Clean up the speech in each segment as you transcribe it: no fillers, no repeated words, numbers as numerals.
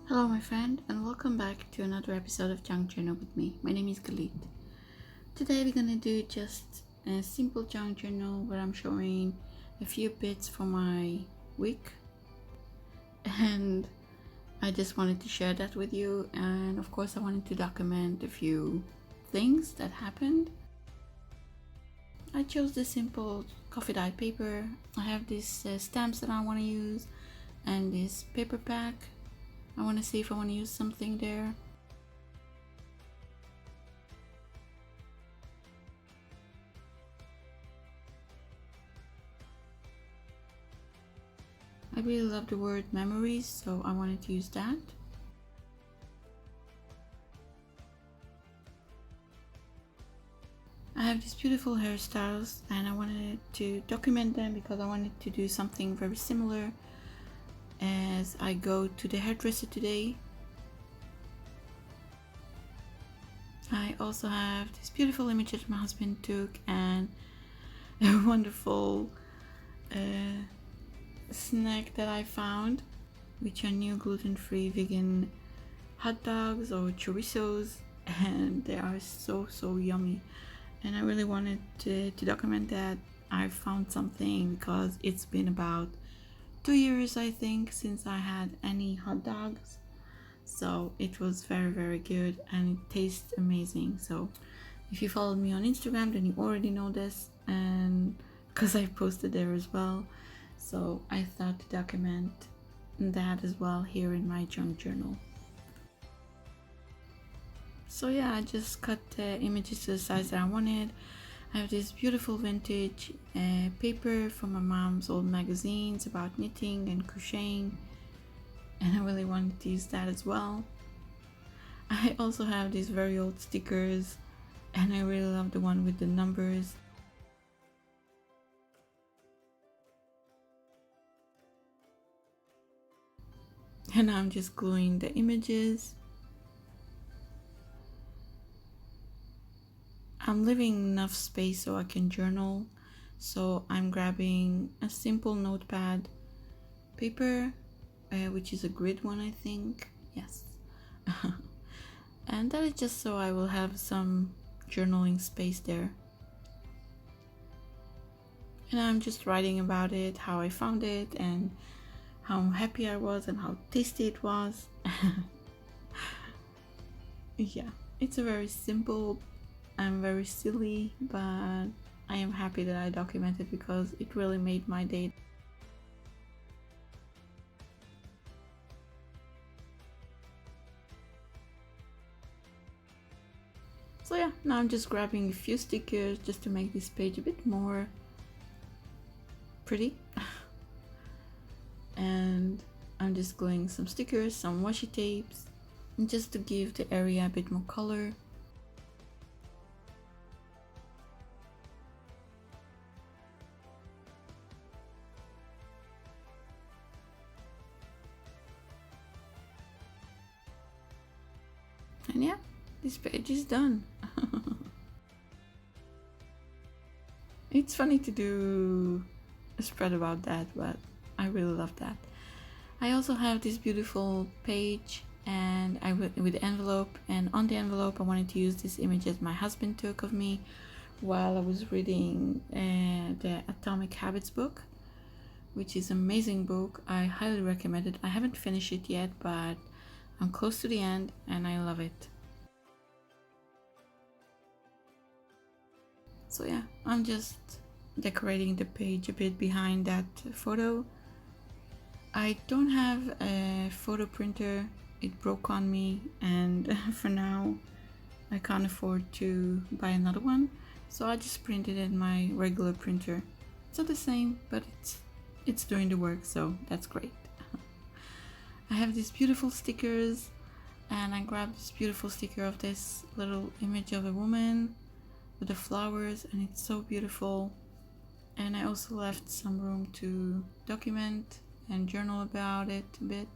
Hello, my friend, and welcome back to another episode of Junk Journal with me. My name is Galit. Today, we're gonna do just a simple junk journal where I'm showing a few bits for my week, and I just wanted to share that with you. And of course, I wanted to document a few things that happened. I chose this simple coffee dye paper. I have these stamps that I want to use, and this paper pack. I want to see if I want to use something there. I really love the word memories, so I wanted to use that. I have these beautiful hairstyles and I wanted to document them because I wanted to do something very similar as I go to the hairdresser today. I also have this beautiful image that my husband took and a wonderful snack that I found, which are new gluten-free vegan hot dogs or chorizos, and they are so yummy. And I really wanted to document that I found something because it's been about 2 years, I think, since I had any hot dogs. So it was very good and it tastes amazing. So if you followed me on Instagram, then you already know this, and because I posted there as well. So I thought to document that as well here in my junk journal. So yeah, I just cut the images to the size that I wanted. I have this beautiful vintage paper from my mom's old magazines about knitting and crocheting, and I really wanted to use that as well. I also have these very old stickers, and I really love the one with the numbers. And I'm just gluing the images. I'm leaving enough space so I can journal, so I'm grabbing a simple notepad paper, which is a grid one, I think. Yes. And that is just so I will have some journaling space there. And I'm just writing about it, how I found it, and how happy I was, and how tasty it was. Yeah, it's a very simple and very silly, but I am happy that I documented because it really made my day. So yeah, now I'm just grabbing a few stickers just to make this page a bit more pretty. And I'm just gluing some stickers, some washi tapes, and just to give the area a bit more color. And yeah, this page is done. It's funny to do a spread about that, but I really love that. I also have this beautiful page and I with the envelope, and on the envelope I wanted to use this image that my husband took of me while I was reading the Atomic Habits book, which is an amazing book. I highly recommend it. I haven't finished it yet, but I'm close to the end and I love it. So yeah, I'm just decorating the page a bit behind that photo. I don't have a photo printer, it broke on me, and for now I can't afford to buy another one, so I just printed in my regular printer. It's not the same, but it's doing the work, so that's great. I have these beautiful stickers, and I grabbed this beautiful sticker of this little image of a woman with the flowers, and it's so beautiful. And I also left some room to document and journal about it a bit.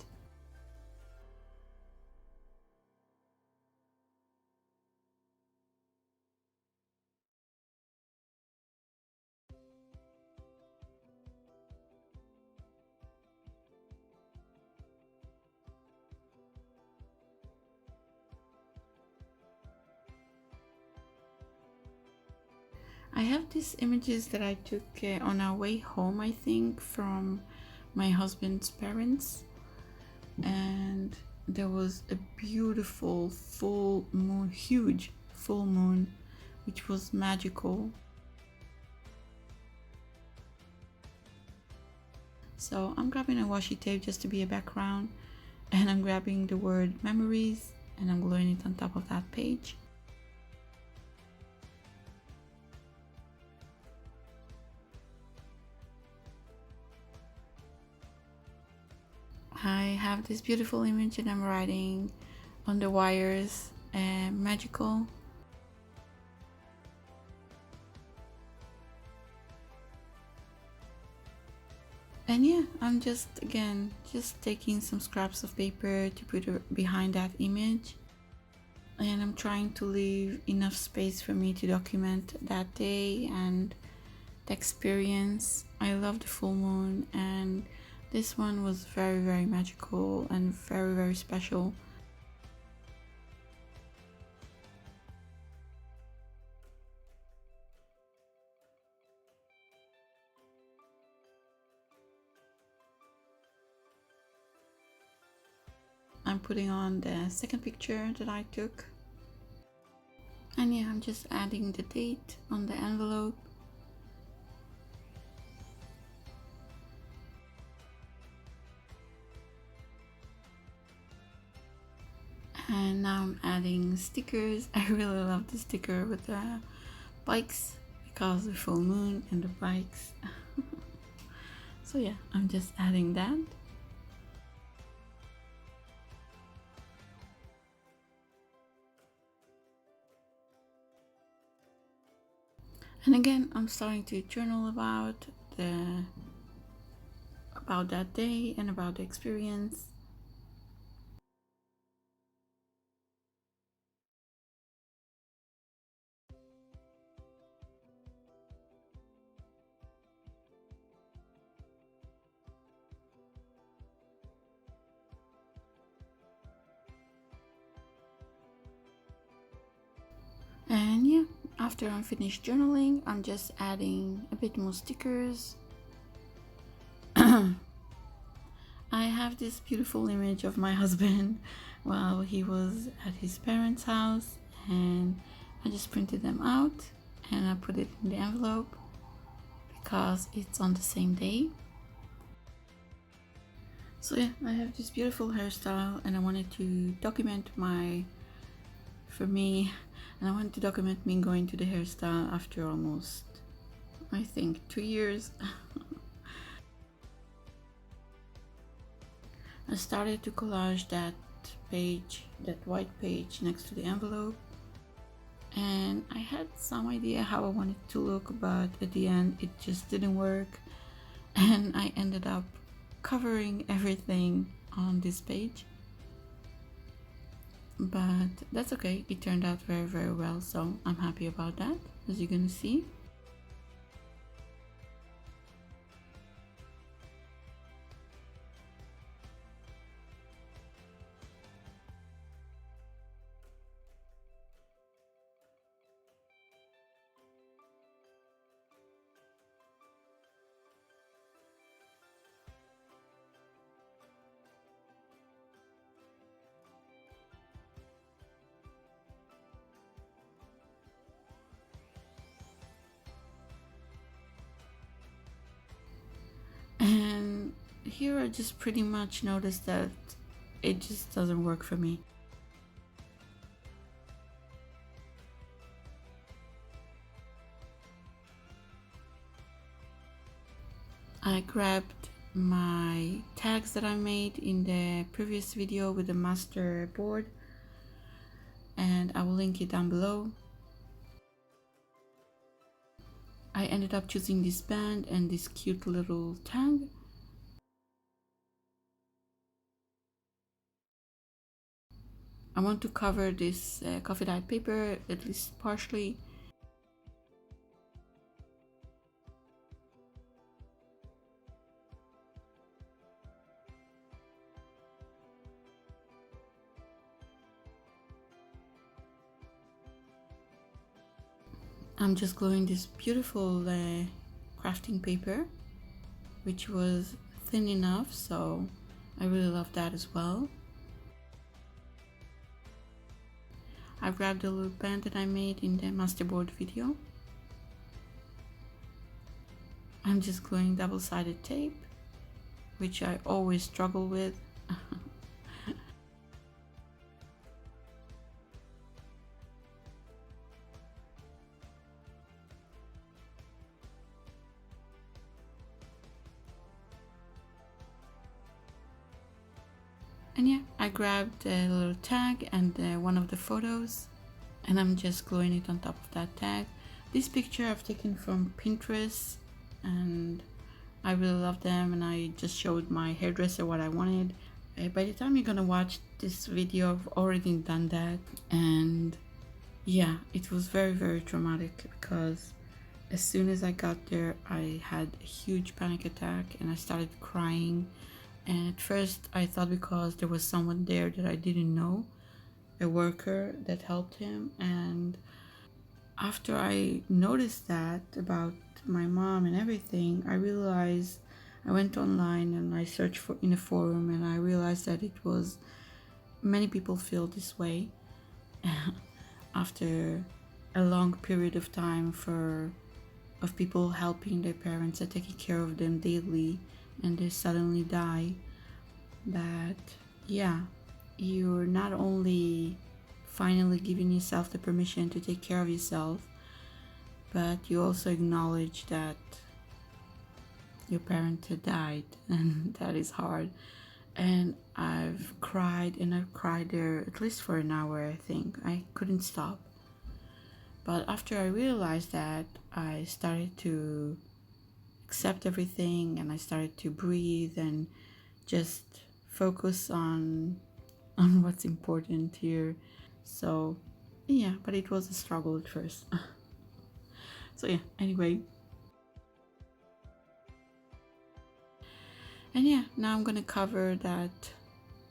I have these images that I took on our way home, I think, from my husband's parents, and there was a beautiful full moon, huge full moon, which was magical. So I'm grabbing a washi tape just to be a background, and I'm grabbing the word memories and I'm gluing it on top of that page. I have this beautiful image and I'm writing on the wires, magical. And yeah, I'm just taking some scraps of paper to put behind that image. And I'm trying to leave enough space for me to document that day and the experience. I love the full moon, and this one was very, very magical and very, very special. I'm putting on the second picture that I took. And yeah, I'm just adding the date on the envelope. And now I'm adding stickers. I really love the sticker with the bikes because the full moon and the bikes. So yeah, I'm just adding that. And again, I'm starting to journal about that day and about the experience. And yeah, after I'm finished journaling, I'm just adding a bit more stickers. I have this beautiful image of my husband while he was at his parents' house, and I just printed them out and I put it in the envelope because it's on the same day. So yeah, I have this beautiful hairstyle and I wanted to document me going to the hairstyle after almost, I think, 2 years. I started to collage that white page next to the envelope, and I had some idea how I wanted to look, but at the end it just didn't work, and I ended up covering everything on this page. But that's okay, it turned out very, very well, so I'm happy about that, as you're gonna see. And here I just pretty much noticed that it just doesn't work for me. I grabbed my tags that I made in the previous video with the master board, and I will link it down below. I ended up choosing this band and this cute little tag. I want to cover this coffee dyed paper, at least partially. I'm just gluing this beautiful crafting paper, which was thin enough, so I really love that as well. I grabbed a little band that I made in the masterboard video. I'm just gluing double-sided tape, which I always struggle with. And yeah, I grabbed a little tag and one of the photos, and I'm just gluing it on top of that tag. This picture I've taken from Pinterest, and I really love them, and I just showed my hairdresser what I wanted. By the time you're gonna watch this video, I've already done that, and yeah, it was very, very traumatic because as soon as I got there, I had a huge panic attack and I started crying. And at first I thought because there was someone there that I didn't know, a worker that helped him, and after I noticed that about my mom and everything, I realized, I went online and I searched for in a forum, and I realized that it was many people feel this way after a long period of time of people helping their parents and taking care of them daily, and they suddenly die. That yeah, you're not only finally giving yourself the permission to take care of yourself, but you also acknowledge that your parent had died, and that is hard. And I've cried and I've cried there at least for an hour. I think I couldn't stop. But after I realized that, I started to accept everything, and I started to breathe and just focus on what's important here. So yeah, but it was a struggle at first. So yeah, anyway. And yeah, now I'm gonna cover that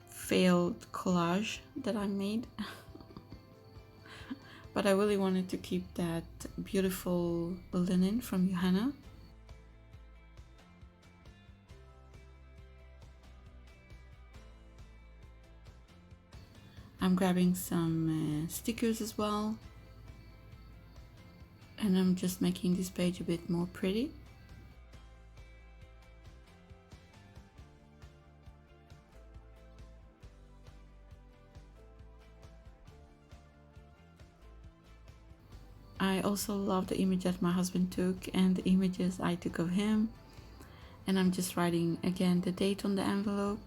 failed collage that I made. But I really wanted to keep that beautiful linen from Johanna. I'm grabbing some stickers as well, and I'm just making this page a bit more pretty. I also love the image that my husband took and the images I took of him, and I'm just writing again the date on the envelope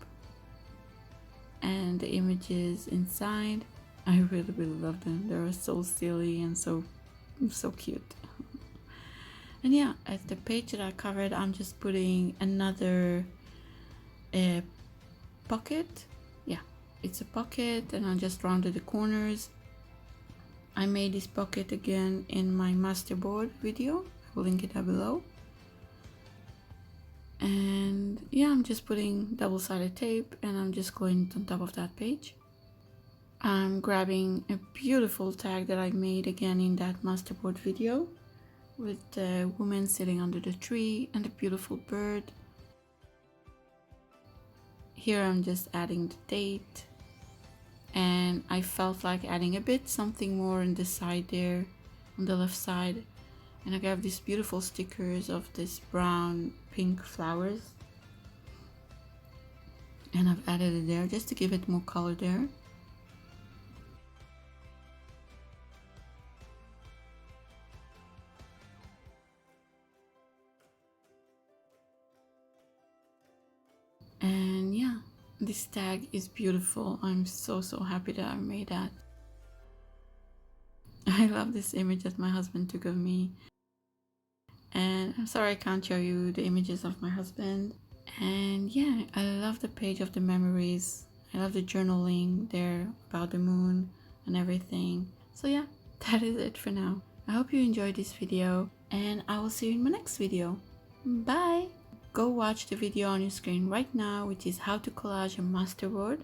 and the images inside. I really, really love them. They're so silly and so cute. And yeah, at the page that I covered, I'm just putting another pocket. Yeah, it's a pocket, and I just rounded the corners. I made this pocket again in my masterboard video. I will link it down below. And yeah, I'm just putting double-sided tape, and I'm just gluing it on top of that page. I'm grabbing a beautiful tag that I made again in that masterboard video, with the woman sitting under the tree and a beautiful bird. Here I'm just adding the date, and I felt like adding a bit something more on the side there, on the left side. And I got these beautiful stickers of this brown pink flowers, and I've added it there just to give it more color there. And yeah, this tag is beautiful. I'm so happy that I made that. I love this image that my husband took of me, and I'm sorry I can't show you the images of my husband. And yeah, I love the page of the memories. I love the journaling there about the moon and everything. So yeah, that is it for now. I hope you enjoyed this video, and I will see you in my next video. Bye! Go watch the video on your screen right now, which is how to collage a masterboard.